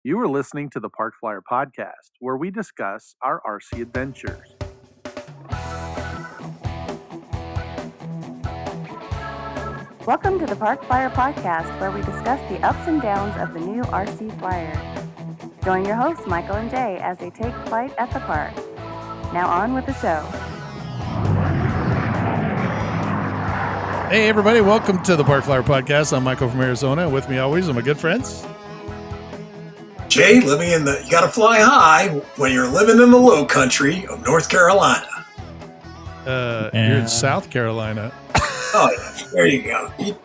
You are listening to the Park Flyer Podcast, where we discuss our RC adventures. Welcome to the Park Flyer Podcast, where we discuss the ups and downs of the new RC Flyer. Join your hosts, Michael and Jay, as they take flight at the park. Now on with the show. Hey, everybody. Welcome to the Park Flyer Podcast. I'm Michael from Arizona. With me always are my good friends. Jay, living in you gotta fly high when you're living in the low country of North Carolina. You're in South Carolina. Oh, yeah. There you go. It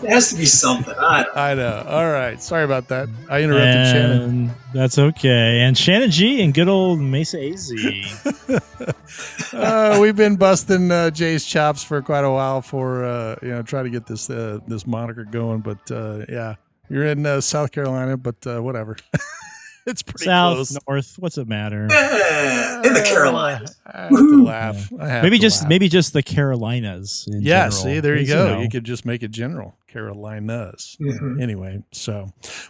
has to be something. I know. All right. Sorry about that. I interrupted Shannon. That's okay. And Shannon G and good old Mesa AZ. We've been busting Jay's chops for quite a while for try to get this moniker going. But yeah, you're in South Carolina, but whatever. It's pretty South, close. North, what's it matter? In the Carolinas. I have to laugh. Maybe just the Carolinas. In yeah, general. see, there you go. know. You could just make it general. Carolinas. Mhm. Anyway,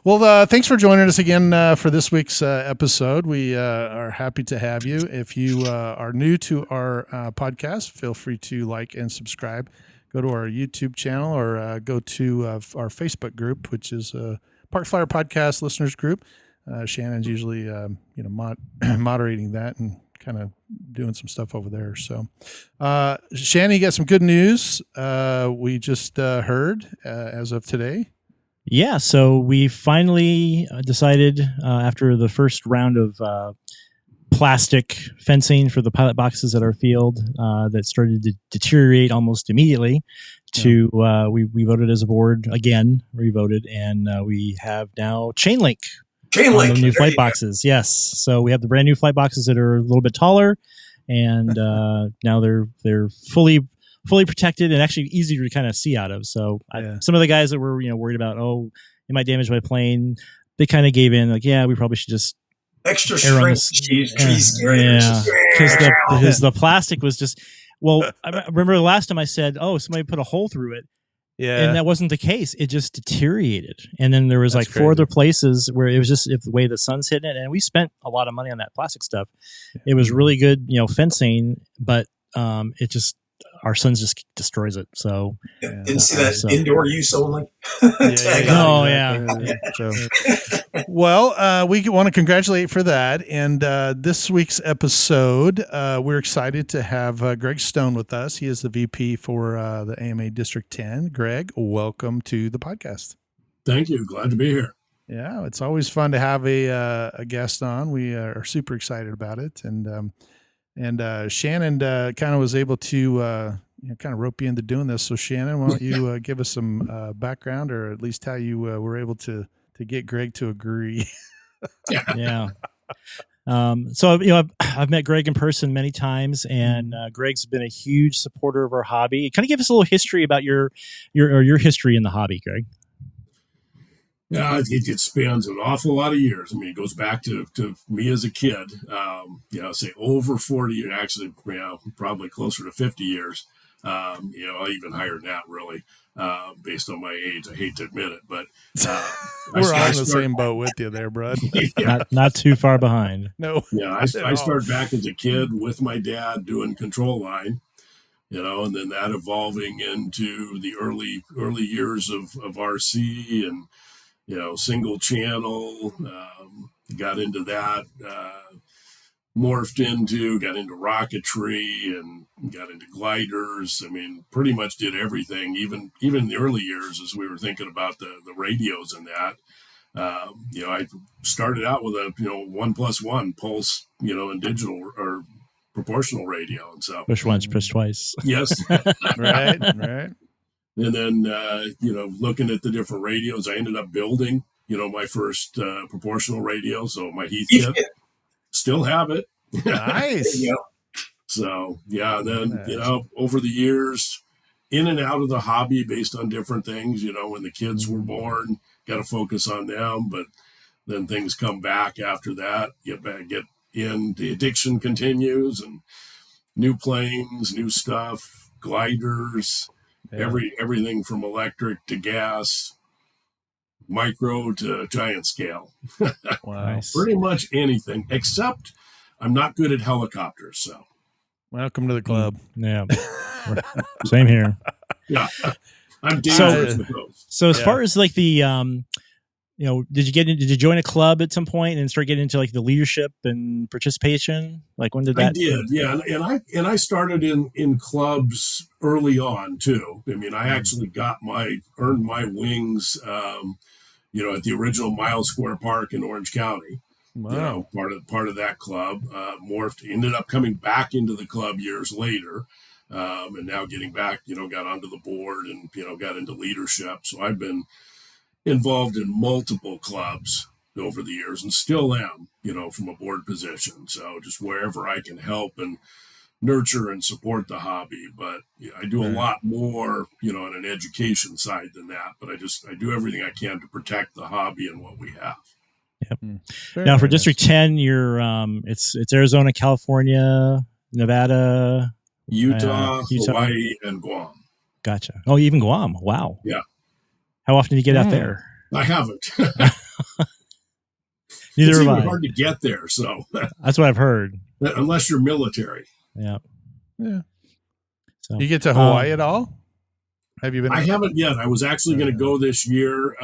well, thanks for joining us again for this week's episode. We are happy to have you. If you are new to our podcast, feel free to like and subscribe. Go to our YouTube channel or go to our Facebook group, which is Park Flyer Podcast Listeners Group. Shannon's usually, moderating that and kind of doing some stuff over there. So, Shannon, you got some good news. We just heard as of today. Yeah, so we finally decided after the first round of plastic fencing for the pilot boxes at our field that started to deteriorate almost immediately. We voted as a board again, re-voted, and we have now chain link. Chain link. The new flight boxes, yes. So we have the brand new flight boxes that are a little bit taller, and now they're fully protected and actually easier to kind of see out of. So some of the guys that were worried about it might damage my plane, they kind of gave in. Like, yeah, we probably should just Extra strength cheese yeah, because the plastic was just. Well, I remember the last time I said, somebody put a hole through it. Yeah. And that wasn't the case. It just deteriorated. And then there was That's like four other places where it was just the way the sun's hitting it. And we spent a lot of money on that plastic stuff. Yeah. It was really good, fencing, but it just, our sun just destroys it. So didn't see that indoor use only. Well, we want to congratulate for that. And this week's episode, we're excited to have Greg Stone with us. He is the VP for the AMA District 10. Greg, welcome to the podcast. Thank you. Glad to be here. Yeah, it's always fun to have a guest on. We are super excited about it. And Shannon kind of was able to kind of rope you into doing this. So Shannon, why don't you give us some background, or at least how you were able to get Greg to agree? Yeah. So I've met Greg in person many times, and Greg's been a huge supporter of our hobby. Kind of give us a little history about your history in the hobby, Greg. Yeah, it spans an awful lot of years. I mean, it goes back to me as a kid. Say over 40 years, actually, probably closer to 50 years. Even higher than that, really, based on my age. I hate to admit it, but we're on the same boat with you there, bud. not too far behind. No. Yeah, I started back as a kid with my dad doing control line. And then that evolving into the early years of RC and single channel, got into that, got into rocketry and got into gliders. I mean, pretty much did everything, even in the early years as we were thinking about the radios and that. I started out with a 1+1 pulse, and digital or proportional radio. And so push once, push twice. Yes. Right. And then, looking at the different radios, I ended up building, my first proportional radio. So my Heathkit, still have it. Nice. So, then, over the years, in and out of the hobby based on different things, when the kids were born, got to focus on them. But then things come back after that, get in, the addiction continues, and new planes, new stuff, gliders, everything from electric to gas, micro to giant scale. Wow. Nice. Pretty much anything, except I'm not good at helicopters. So Welcome to the club. Yeah. Same here. yeah, I'm So- dangerous with those. So as Yeah. far as like the did you join a club at some point and start getting into like the leadership and participation? Like when did that? I did, yeah, and I started in clubs early on too. I mean, I actually earned my wings, at the original Miles Square Park in Orange County. Wow. Part of that club, ended up coming back into the club years later, and now getting back, got onto the board and got into leadership. So I've been involved in multiple clubs over the years and still am, from a board position. So just wherever I can help and nurture and support the hobby. But I do a lot more, on an education side than that. But I do everything I can to protect the hobby and what we have. Very, Now for very District nice. 10, you're it's Arizona, California, Nevada, Utah, Utah. Hawaii, and Guam. Gotcha. Oh, even Guam. Wow. Yeah. How often do you get out there? I haven't. Neither it's have even I. hard to get there. So That's what I've heard. unless you're military. Yeah. Yeah. So You get to Hawaii at all? Have you been? I haven't yet. I was actually going to go this year,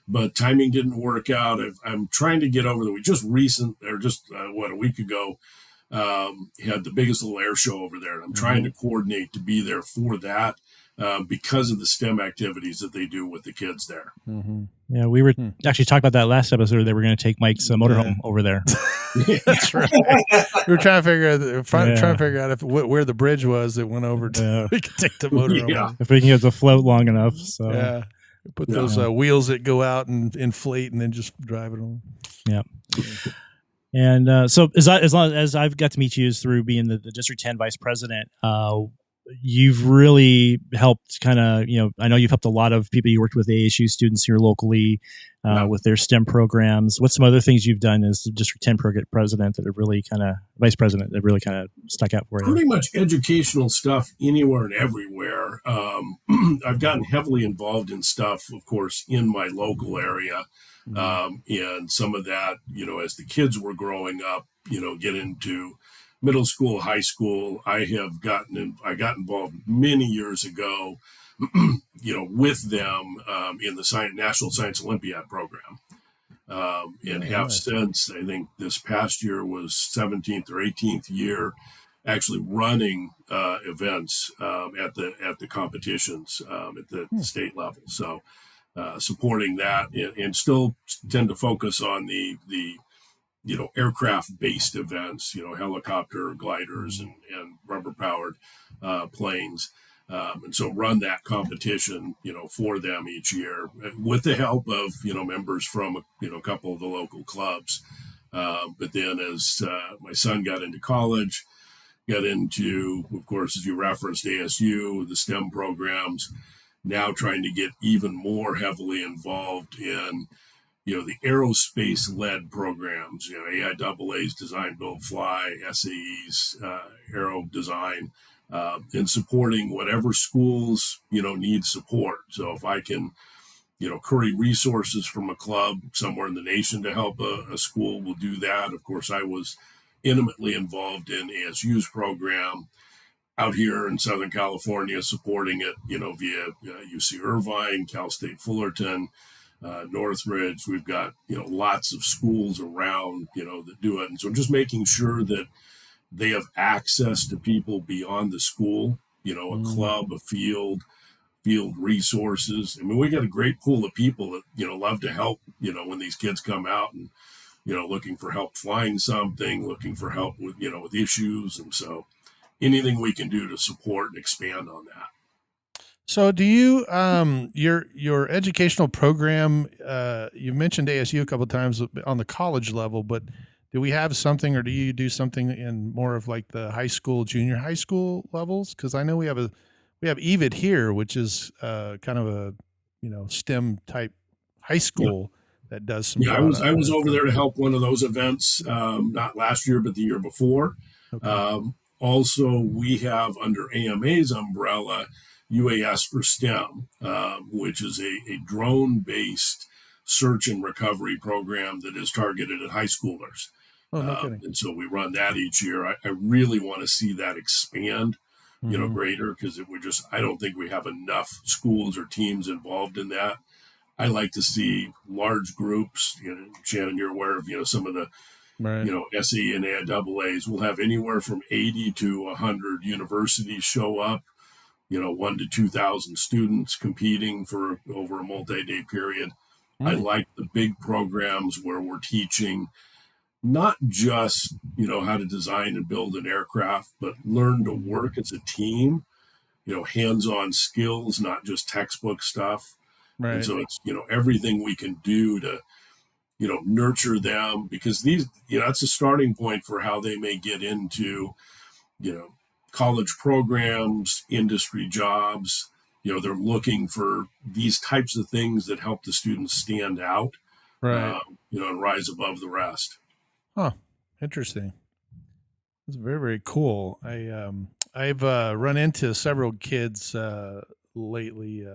but timing didn't work out. I'm trying to get over there. We just a week ago, had the biggest little air show over there. And I'm trying to coordinate to be there for that because of the STEM activities that they do with the kids there. Mm-hmm. Yeah, we were actually talking about that last episode. They were going to take Mike's motorhome over there. That's right. We were trying to figure out where the bridge was that went over to. We could take the motor. Yeah. If we can get the float long enough. So Yeah. Put those wheels that go out and inflate, and then just drive it on. yeah. And so as long as I've got to meet you is through being the District 10 Vice President, you've really helped kind of, I know you've helped a lot of people you worked with, ASU students here locally with their STEM programs. What's some other things you've done as the District 10 president that have really Vice President that really kind of stuck out for you? Pretty much educational stuff anywhere and everywhere. I've gotten heavily involved in stuff, of course, in my local area. And some of that, as the kids were growing up, get into middle school, high school. I got involved many years ago, with them in the National Science Olympiad program. And have since, I think this past year was 17th or 18th year, actually running events at the competitions at the state level. So supporting that and still tend to focus on the aircraft based events, helicopter, gliders, and rubber powered planes. And so run that competition, for them each year with the help of, members from, a couple of the local clubs. But then as my son got into college, got into, of course, as you referenced, ASU, the STEM programs, now trying to get even more heavily involved in, the aerospace-led programs, AIAA's Design, Build, Fly, SAE's Aero Design, and supporting whatever schools, need support. So if I can, curry resources from a club somewhere in the nation to help a school, we'll do that. Of course, I was intimately involved in ASU's program out here in Southern California, supporting it, via UC Irvine, Cal State Fullerton, Northridge. We've got, lots of schools around, that do it. And so just making sure that they have access to people beyond the school, a club, a field resources. I mean, we got a great pool of people that, love to help, when these kids come out and, looking for help flying something, looking for help with, with issues. And so anything we can do to support and expand on that. So do you, your educational program, you mentioned ASU a couple of times on the college level, but do we have something, or do you do something in more of like the high school, junior high school levels? Cause I know we have EVIT here, which is kind of a, STEM type high school that does some. Yeah, I was over there to help one of those events, not last year, but the year before. Okay. Also, we have under AMA's umbrella, UAS for STEM, which is a drone-based search and recovery program that is targeted at high schoolers. Oh, no kidding. And so we run that each year. I really want to see that expand, Mhm. greater, because I don't think we have enough schools or teams involved in that. I like to see large groups. Shannon, you're aware of, some of the, Right. SE and AAAs will have anywhere from 80 to 100 universities show up, 1 to 2,000 students competing for over a multi-day period. I Mm. like the big programs where we're teaching not just, how to design and build an aircraft, but learn to work as a team, hands-on skills, not just textbook stuff. And Right. so it's, everything we can do to, nurture them, because these, that's a starting point for how they may get into, college programs, industry jobs. They're looking for these types of things that help the students stand out, Right. and rise above the rest. Huh. Interesting. That's very, very cool. I've run into several kids lately,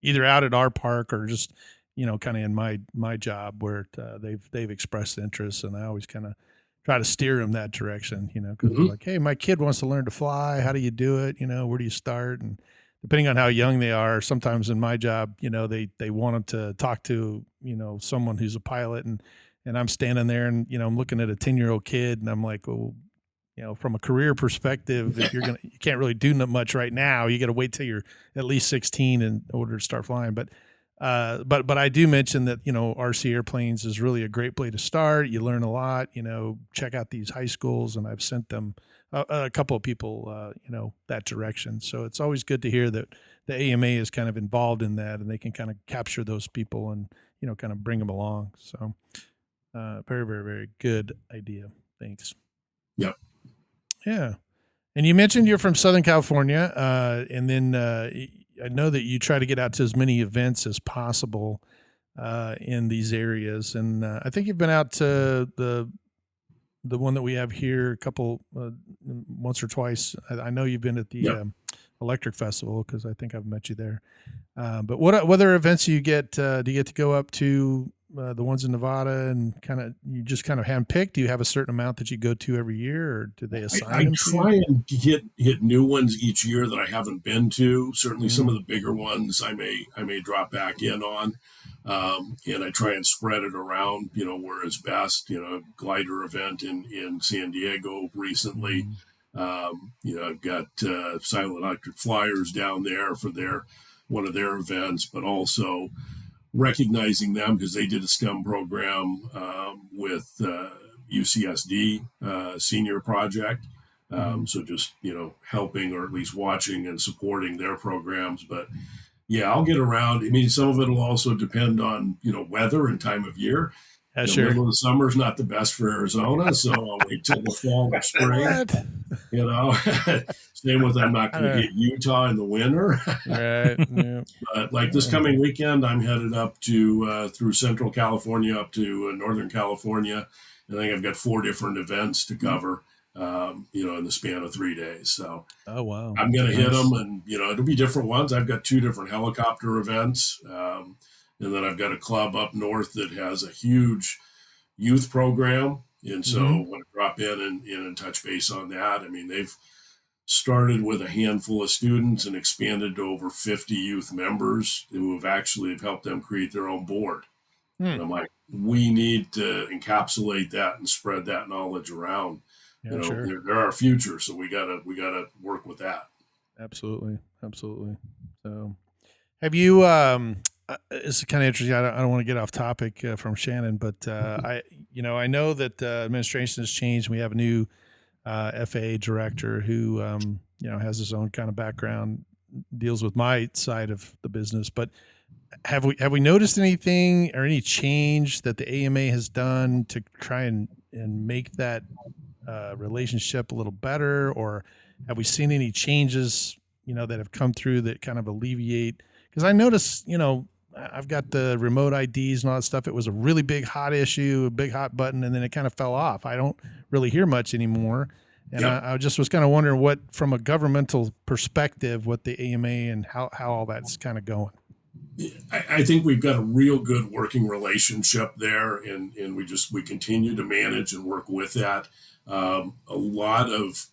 either out at our park or just kind of in my job where they've expressed interest, and I always kind of try to steer them that direction, because I'm Mhm. like, hey, my kid wants to learn to fly. How do you do it? Where do you start? And depending on how young they are, sometimes in my job, they want them to talk to someone who's a pilot, and I'm standing there and I'm looking at a 10-year-old kid, and I'm like, well, from a career perspective, if you can't really do much right now. You got to wait till you're at least 16 in order to start flying. But I do mention that RC airplanes is really a great place to start. You learn a lot. Check out these high schools, and I've sent them a couple of people that direction. So it's always good to hear that the AMA is kind of involved in that, and they can kind of capture those people and kind of bring them along. So very, very, very good idea. Thanks. Yep. Yeah. And you mentioned you're from Southern California, and then I know that you try to get out to as many events as possible in these areas. And I think you've been out to the one that we have here a couple once or twice. I know you've been at the Yep. Electric Festival, because I think I've met you there. But what other events do you get to go up to? The ones in Nevada, and you just kind of handpick? Do you have a certain amount that you go to every year, or do they assign I them to you? try and hit new ones each year that I haven't been to. Certainly, some Mhm. of the bigger ones I may drop back in on, and I try and spread it around. Where it's best. Glider event in San Diego recently. I've got Silent Electric Flyers down there for one of their events, but also recognizing them because they did a STEM program with UCSD senior project. So just, helping or at least watching and supporting their programs. But yeah, I'll get around. I mean, some of it will also depend on, weather and time of year. Yeah, The sure. middle of the summer is not the best for Arizona. So I'll wait till the fall or spring, What? Same with, I'm not going to hit Utah in the winter. Right. Yeah. But like this coming weekend, I'm headed up to through Central California up to Northern California. I think I've got 4 different events to cover, in the span of 3 days. So Oh, wow. I'm going to hit Nice. them, and it'll be different ones. I've got 2 different helicopter events, and then I've got a club up north that has a huge youth program, and so Mhm. when I drop in and touch base on that, I mean they've started with a handful of students and expanded to over 50 youth members who have actually helped them create their own board. And Hmm. I'm like, we need to encapsulate that and spread that knowledge around. Yeah, sure. They're our future, so we gotta work with that. Absolutely. Absolutely. So, have you, it's kind of interesting. I don't want to get off topic from Shannon, but I know that administration has changed. We have a new FAA director who, has his own kind of background, deals with my side of the business. But have we noticed anything or any change that the AMA has done to try and make that relationship a little better, or have we seen any changes that have come through that kind of alleviate? Because I noticed, I've got the remote IDs and all that stuff. It was a really big hot issue, a big hot button, and then it kind of fell off. I don't really hear much anymore. And Yeah. I just was kind of wondering from a governmental perspective, what the AMA and how all that's kind of going. I think we've got a real good working relationship there, and we continue to manage and work with that. A lot of,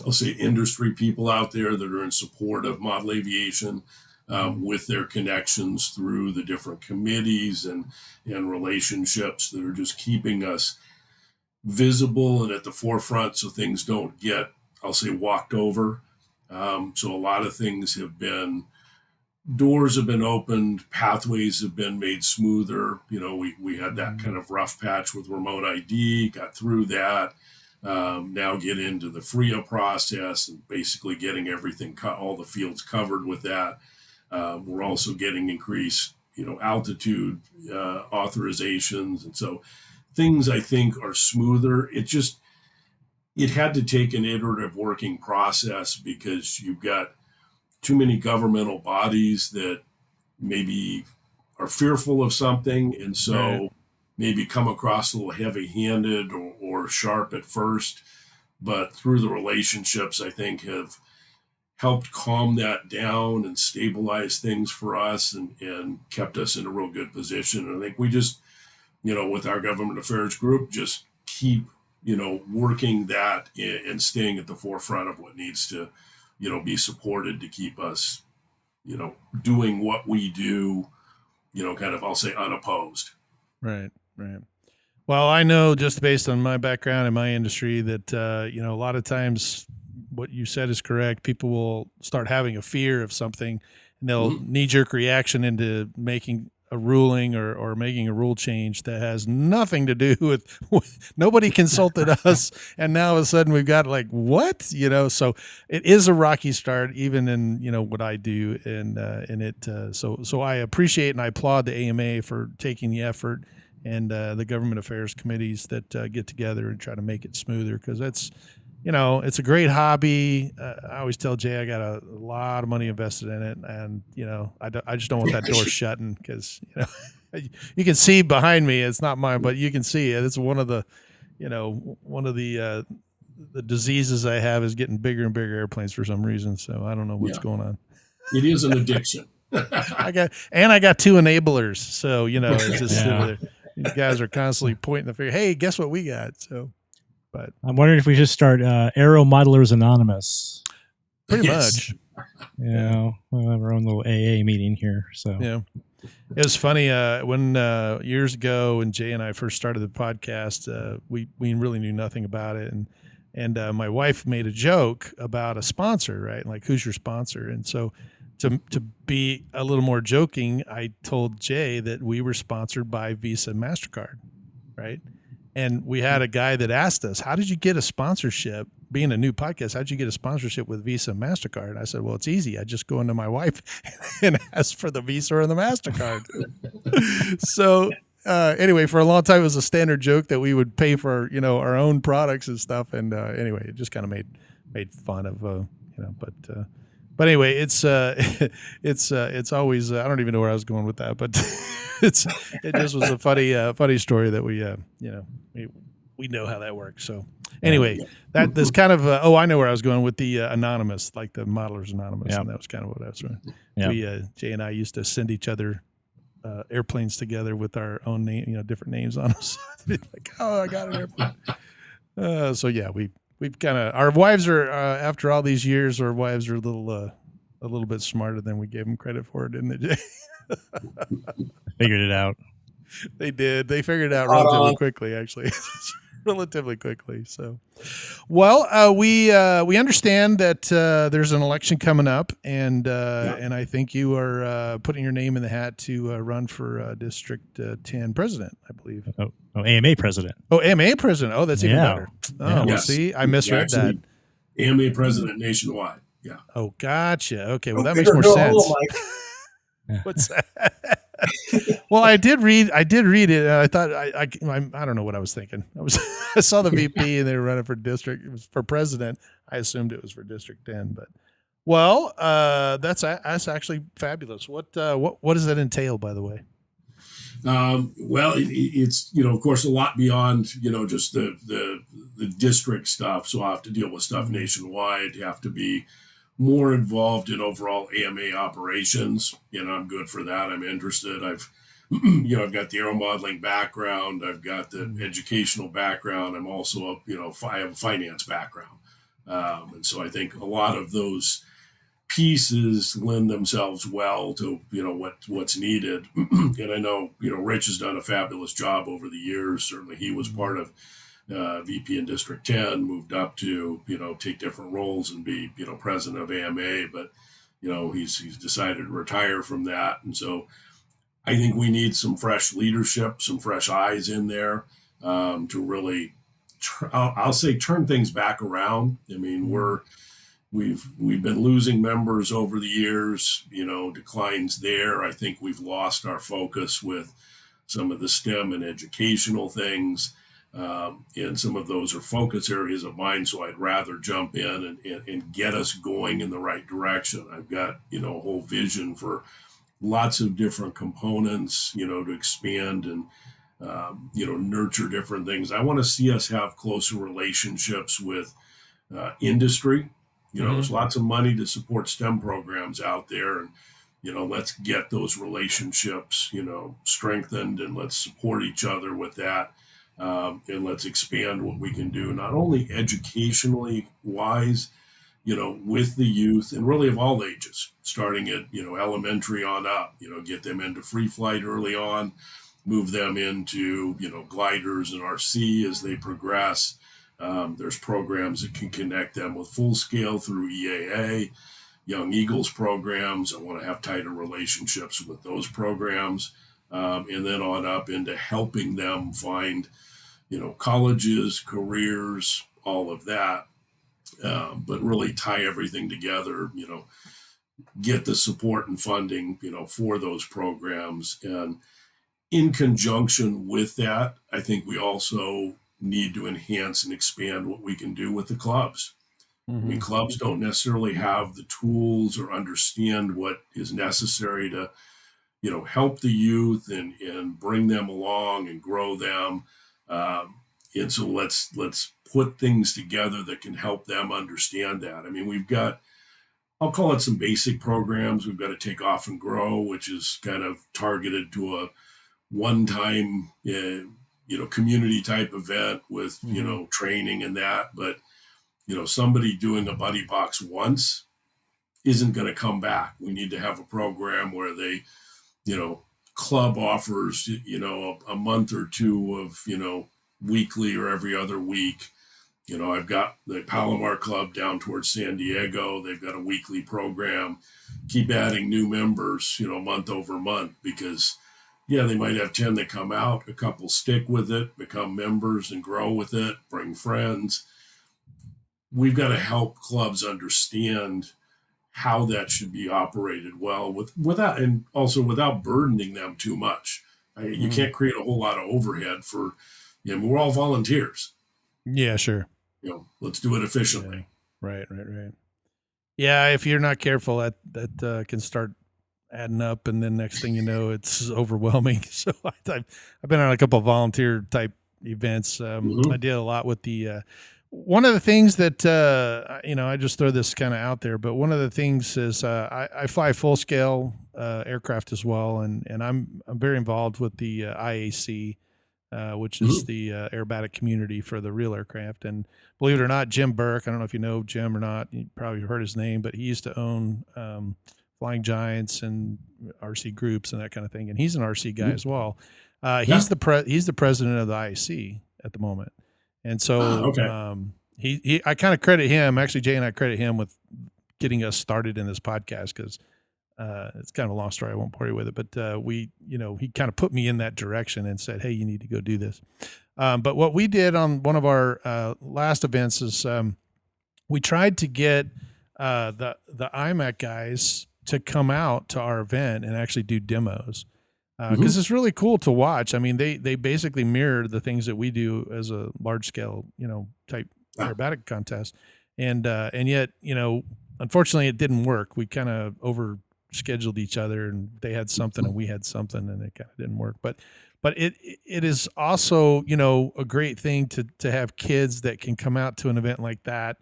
I'll say, industry people out there that are in support of model aviation, with their connections through the different committees and relationships that are just keeping us visible and at the forefront, so things don't get, I'll say, walked over. So a lot of things doors have been opened, pathways have been made smoother. We had that kind of rough patch with remote ID, got through that. Now get into the FRIA process and basically getting everything, all the fields covered with that. We're also getting increased, altitude authorizations. And so things, I think, are smoother. It had to take an iterative working process because you've got too many governmental bodies that maybe are fearful of something. And so Right. maybe come across a little heavy-handed or sharp at first, but through the relationships, I think, have helped calm that down and stabilize things for us and kept us in a real good position. And I think we just, with our government affairs group, just keep, working that and staying at the forefront of what needs to, be supported to keep us, doing what we do, kind of, I'll say, unopposed. Right. Well, I know just based on my background in my industry that, a lot of times what you said is correct. People will start having a fear of something and they'll knee-jerk reaction into making a ruling or making a rule change that has nothing to do with nobody consulted us. And now all of a sudden we've got like, what, so it is a rocky start, even in, what I do. So I appreciate and I applaud the AMA for taking the effort and the government affairs committees that get together and try to make it smoother. Cause that's, it's a great hobby. I always tell Jay I got a lot of money invested in it, and I just don't want that door shutting because you can see behind me. It's not mine, but you can see it. It's one of the the diseases I have is getting bigger and bigger airplanes for some reason. So I don't know what's going on. It is an addiction. I got two enablers, so it's just these guys are constantly pointing the finger. Hey, guess what we got? So. But I'm wondering if we should start Aero Modelers Anonymous. Pretty much. We'll have our own little AA meeting here. So yeah, it was funny when years ago when Jay and I first started the podcast, we really knew nothing about it, and my wife made a joke about a sponsor, right? Like, who's your sponsor? And so to be a little more joking, I told Jay that we were sponsored by Visa and MasterCard, right? And we had a guy that asked us, how did you get a sponsorship? Being a new podcast, how did you get a sponsorship with Visa and MasterCard? And I said, well, it's easy. I just go into my wife and ask for the Visa or the MasterCard. So anyway, for a long time, it was a standard joke that we would pay for, our own products and stuff. And anyway, it just kind of made fun of, but anyway, it's always, I don't even know where I was going with that, but it just was a funny story that we know how that works. So anyway, there's kind of, I know where I was going with the anonymous, like the Modelers Anonymous. And that was kind of what I was doing. We, Jay and I used to send each other airplanes together with our own name, different names on us. Like, oh, I got an airplane. So yeah, we've kind of, our wives are, after all these years, our wives are a little bit smarter than we gave them credit for, didn't they, Jay? Figured it out. They did. They figured it out relatively quickly, actually. Relatively quickly. So, well, we understand that there's an election coming up, and I think you are putting your name in the hat to run for District 10 president, I believe. Oh, AMA president. Oh, AMA president. Oh, that's even better. Oh, Yeah. well, see, I misread that. AMA president nationwide. Yeah. Oh, gotcha. Okay, well, that makes more sense. What's that? Well, I did read it. I thought I don't know what I was thinking. I saw the VP and they were running for district. It was for president. I assumed it was for District 10, but well, that's actually fabulous. What does that entail, by the way? Well, it's of course a lot beyond just the district stuff. So I have to deal with stuff nationwide. You have to be more involved in overall AMA operations. I'm good for that. I'm interested. I've got the aero modeling background. I've got the educational background. I'm also I have a finance background. And so I think a lot of those pieces lend themselves well to, what's needed. And I know, Rich has done a fabulous job over the years. Certainly he was part of VP in District 10, moved up to, take different roles and be, president of AMA, but, he's decided to retire from that. And so I think we need some fresh leadership, some fresh eyes in there to really, I'll say, turn things back around. I mean, we've been losing members over the years, declines there. I think we've lost our focus with some of the STEM and educational things. And some of those are focus areas of mine. So I'd rather jump in and get us going in the right direction. I've got, a whole vision for lots of different components, to expand and, nurture different things. I want to see us have closer relationships with industry. There's lots of money to support STEM programs out there, and, let's get those relationships, strengthened, and let's support each other with that. And let's expand what we can do, not only educationally wise, with the youth and really of all ages, starting at, elementary on up, get them into free flight early on, move them into, gliders and RC as they progress. There's programs that can connect them with full scale through EAA, Young Eagles programs. I want to have tighter relationships with those programs. And then on up into helping them find, colleges, careers, all of that. But really tie everything together, get the support and funding, for those programs. And in conjunction with that, I think we also need to enhance and expand what we can do with the clubs. I mean, clubs don't necessarily have the tools or understand what is necessary to, help the youth and bring them along and grow them. And so let's put things together that can help them understand that. I mean, we've got, I'll call it some basic programs. We've got to Take Off and Grow, which is kind of targeted to a one-time, community type event with, training and that. But, somebody doing a buddy box once isn't going to come back. We need to have a program where they, club offers, a month or two of, weekly or every other week. I've got the Palomar Club down towards San Diego. They've got a weekly program. Keep adding new members, month over month, because they might have 10 that come out, a couple stick with it, become members and grow with it, bring friends. We've got to help clubs understand how that should be operated well without burdening them too much. You can't create a whole lot of overhead for, we're all volunteers. Yeah, sure. Let's do it efficiently. Yeah. Right. Yeah, if you're not careful, that can start adding up, and then next thing you know, it's overwhelming. So I've been on a couple of volunteer type events. I did a lot with the one of the things that I just throw this kind of out there, but one of the things is I fly full scale aircraft as well, and I'm very involved with the IAC. Which is the aerobatic community for the real aircraft. And believe it or not, Jim Burke, I don't know if you know Jim or not, you probably heard his name, but he used to own Flying Giants and RC groups and that kind of thing. And he's an RC guy as well. He's the president of the IAC at the moment. And so I kind of credit him, actually Jay and I credit him with getting us started in this podcast, because it's kind of a long story. I won't bore you with it, but he kind of put me in that direction and said, "Hey, you need to go do this." But what we did on one of our last events is we tried to get the IMAC guys to come out to our event and actually do demos, because it's really cool to watch. I mean, they basically mirror the things that we do as a large scale, type aerobatic contest, and yet, unfortunately, it didn't work. We kind of scheduled each other, and they had something and we had something, and it kind of didn't work. But it is also, a great thing to have kids that can come out to an event like that,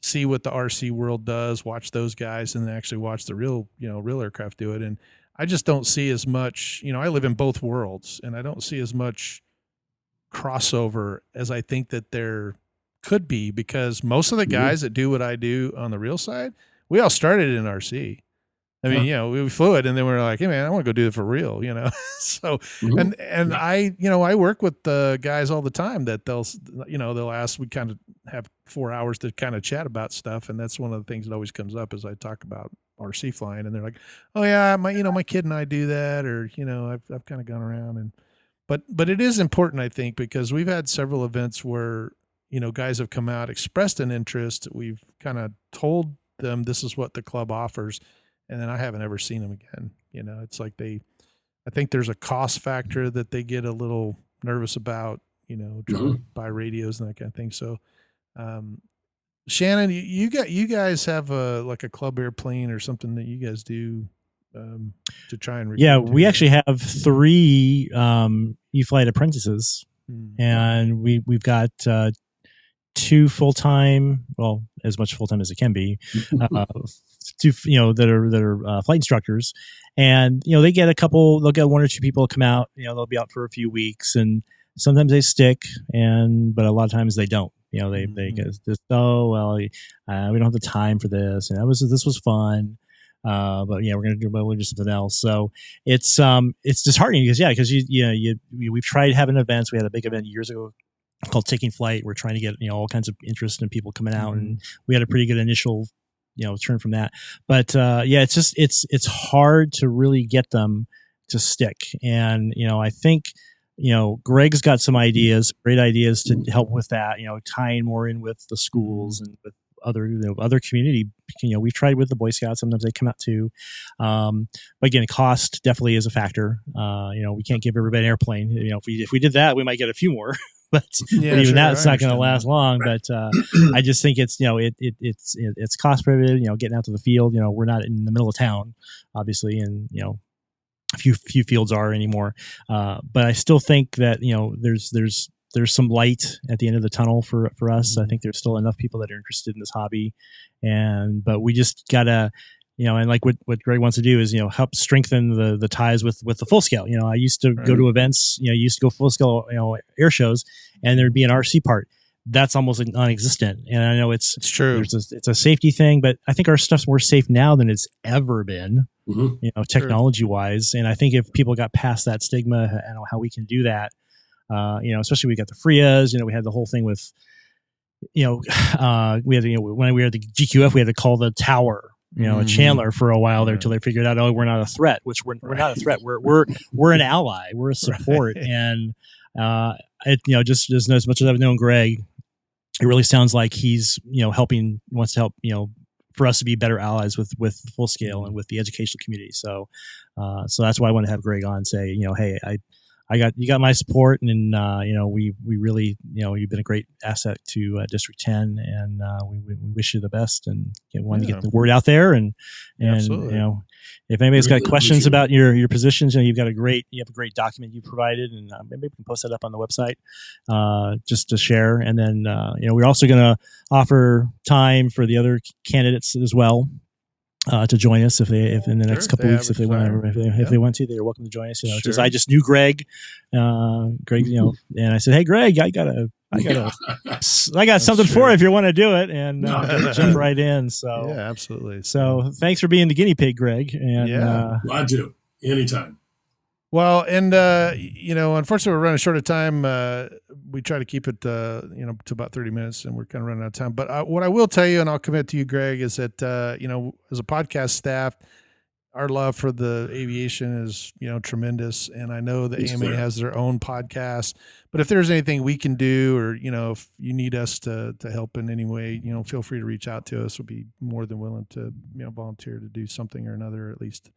see what the RC world does, watch those guys, and then actually watch the real aircraft do it. And I just don't see as much, I live in both worlds, and I don't see as much crossover as I think that there could be, because most of the guys that do what I do on the real side, we all started in RC. I mean, we flew it, and then we were like, hey man, I want to go do it for real, So, and I work with the guys all the time that they'll ask, we kind of have 4 hours to kind of chat about stuff. And that's one of the things that always comes up as I talk about RC flying, and they're like, oh yeah, my kid and I do that, or, I've kind of gone around but it is important, I think, because we've had several events where, guys have come out, expressed an interest. We've kind of told them this is what the club offers. And then I haven't ever seen them again. It's like I think there's a cost factor that they get a little nervous about, trying to buy radios and that kind of thing. So, Shannon, you guys have a club airplane or something that you guys do to try and recruit. Yeah, we actually have 3 E-Flight apprentices, and we've got 2 full-time, well, as much full-time as it can be, 2 that are flight instructors, and they'll get 1 or 2 people come out, they'll be out for a few weeks, and sometimes they stick, but a lot of times they don't. They get this, we don't have the time for this, and this was fun, but we're gonna do something else. So it's disheartening because we've tried having events. We had a big event years ago called Taking Flight. We're trying to get all kinds of interest and people coming out, and we had a pretty good initial turn from that. But it's hard to really get them to stick. And I think Greg's got some great ideas to help with that. Tying more in with the schools and with other community. We've tried with the Boy Scouts. Sometimes they come out too. But again, cost definitely is a factor. We can't give everybody an airplane. If we did that, we might get a few more. But even that's not going to last long. But I just think it's it's cost prohibitive. Getting out to the field. We're not in the middle of town, obviously, and a few fields are anymore. But I still think that there's some light at the end of the tunnel for us. I think there's still enough people that are interested in this hobby, but we just gotta. And like what Greg wants to do is, help strengthen the ties with the full scale. I used to go to events, used to go full scale, air shows, and there'd be an RC part. That's almost non-existent. And I know it's true. It's a safety thing, but I think our stuff's more safe now than it's ever been, technology wise. And I think if people got past that stigma and how we can do that, especially we got the FRIAs, we had the whole thing with, we had, when we were at the GQF, we had to call the tower, a Chandler for a while there until they figured out, we're not a threat, which we're not a threat. We're an ally. We're a support. And, just as much as I've known Greg, it really sounds like he's, wants to help, for us to be better allies with full scale and with the educational community. So that's why I want to have Greg on and say, hey, you got my support, and we really, you've been a great asset to District 10, and we wish you the best, and want to get the word out there, and if anybody's got questions about your positions, you have a great document you provided, and maybe we can post that up on the website just to share. And then we're also going to offer time for the other candidates as well. To join us if in the next couple of weeks, if they want to, they're welcome to join us. I just knew Greg, and I said, hey, Greg, I got something for you if you want to do it, and jump right in. So yeah, absolutely. So thanks for being the guinea pig, Greg. And glad to anytime. Well, and unfortunately, we're running short of time. We try to keep it, to about 30 minutes, and we're kind of running out of time. But what I will tell you, and I'll commit to you, Greg, is that as a podcast staff, our love for the aviation is tremendous, and I know the AMA has their own podcast. But if there's anything we can do, or if you need us to help in any way, feel free to reach out to us. We'll be more than willing to volunteer to do something or another, or at least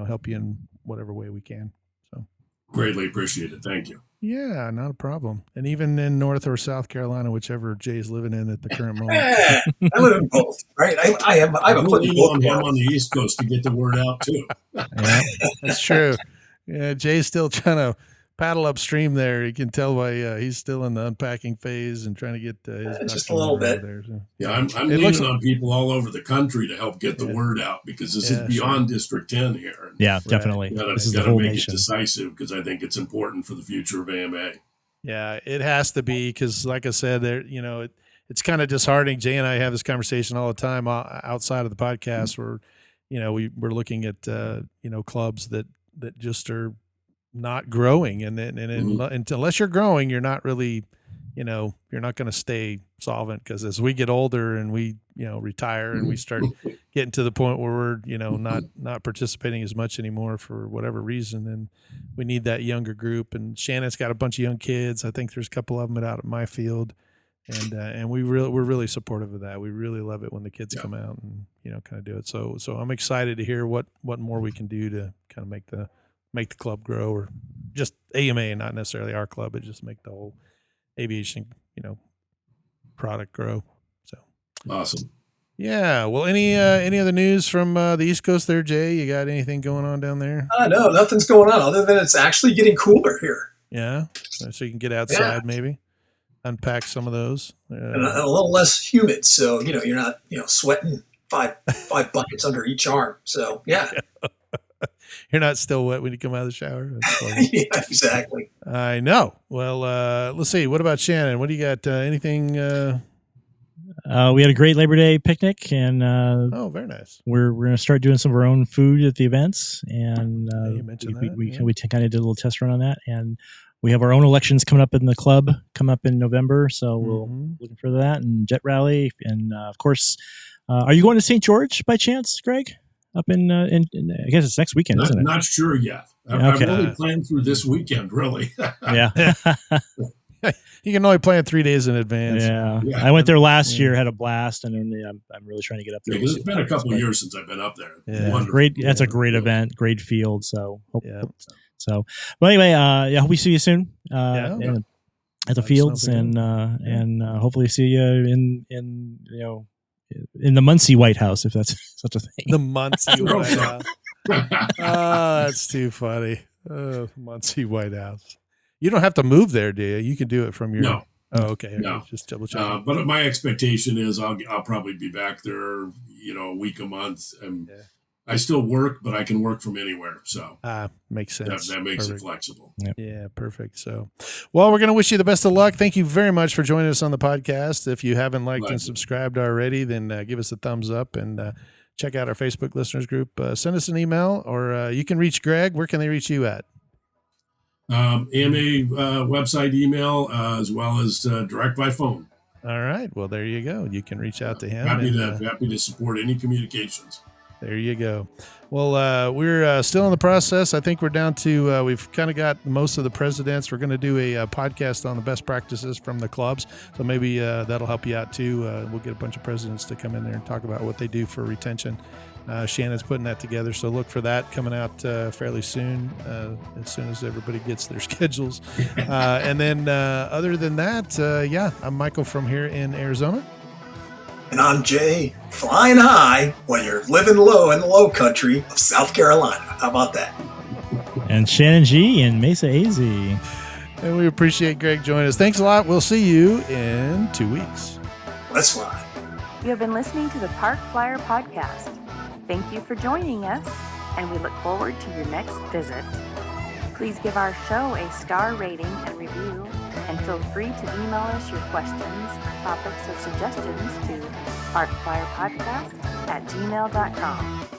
help you in whatever way we can. Greatly appreciate it. Thank you. Yeah, not a problem. And even in North or South Carolina, whichever Jay's living in at the current moment. I live in both, right? I have a plenty on him on the East Coast to get the word out too. Yeah, that's true. Yeah, Jay's still trying to paddle upstream there. You can tell by he's still in the unpacking phase and trying to get his just a little bit. there. So. Yeah, I'm leaning on people all over the country to help get the word out, because this is beyond District 10 here. Yeah, definitely. This is the whole nation. It decisive, because I think it's important for the future of AMA. Yeah, it has to be, because like I said, there, it's kind of disheartening. Jay and I have this conversation all the time outside of the podcast, where, we're looking at, clubs that just are not growing. And unless you're growing, you're not really, you're not going to stay solvent, because as we get older and we, retire and we start getting to the point where we're, not participating as much anymore for whatever reason, and we need that younger group. And Shannon's got a bunch of young kids. I think there's a couple of them out at my field. And we're really supportive of that. We really love it when the kids come out and kind of do it. So I'm excited to hear what more we can do to kind of make the club grow, or just AMA, not necessarily our club, but just make the whole aviation product grow. So awesome. Yeah. Well, any other news from the East Coast there, Jay? You got anything going on down there? No, nothing's going on other than it's actually getting cooler here. Yeah. So you can get outside maybe. Unpack some of those, and a little less humid, so you're not sweating five buckets under each arm. So yeah, you're not still wet when you come out of the shower. Yeah, exactly. I know. Well, let's see. What about Shannon? What do you got? Anything? We had a great Labor Day picnic, and very nice. We're going to start doing some of our own food at the events, and you mentioned we kind of did a little test run on that, and we have our own elections coming up in the club, come up in November, so we'll looking for that, and Jet Rally, and of course, are you going to St. George by chance, Greg? Up in I guess it's next weekend, isn't it? Not sure yet. I've only planned through this weekend, really. Yeah. You can only plan 3 days in advance. Yeah. I went there last year, had a blast, and I'm really trying to get up there. It's been a couple of years since I've been up there. Yeah. Great. That's a great event, great field. So, So, but anyway, hope we see you soon at the fields, and hopefully see you in the Muncie White House, if that's such a thing. The Muncie White House. Oh, that's too funny. Muncie White House. You don't have to move there, do you? You can do it from your. No. Oh, okay. No. Just double check. But my expectation is I'll probably be back there, a week, a month, and. I still work, but I can work from anywhere. So makes sense. That makes it flexible. Yep. Yeah, perfect. So, well, we're going to wish you the best of luck. Thank you very much for joining us on the podcast. If you haven't liked and subscribed already, then give us a thumbs up and check out our Facebook listeners group. Send us an email, or you can reach Greg. Where can they reach you at? AMA website, email, as well as direct by phone. All right. Well, there you go. You can reach out to him. Happy to support any communications. There you go. Well, we're still in the process. I think we're down to, we've kind of got most of the presidents. We're going to do a podcast on the best practices from the clubs. So maybe that'll help you out too. We'll get a bunch of presidents to come in there and talk about what they do for retention. Shannon's putting that together. So look for that coming out fairly soon, as soon as everybody gets their schedules. And then other than that, I'm Michael from here in Arizona. And I'm Jay, flying high when you're living low in the low country of South Carolina. How about that? And Shannon G in Mesa AZ. And we appreciate Greg joining us. Thanks a lot. We'll see you in 2 weeks. Let's fly. You have been listening to the Park Flyer Podcast. Thank you for joining us, and we look forward to your next visit. Please give our show a star rating and review, and feel free to email us your questions, topics, or suggestions to parkflyerpodcast@gmail.com.